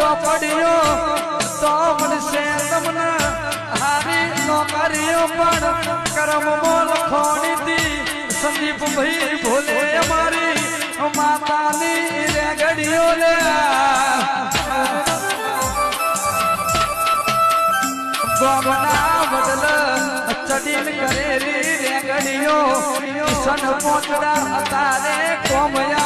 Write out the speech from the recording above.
ચોપડીઓ તો મળશે તમને હારી નોકરીઓ પણ કર્મમાં લખોણી હતી સંદીપ ભાઈ ભોલે અમારી માતાની રેગડીઓ લે ગોમના બદલ ચડીને કરેલી રેગડીઓ કિશન પોચડા અતારે કોમયા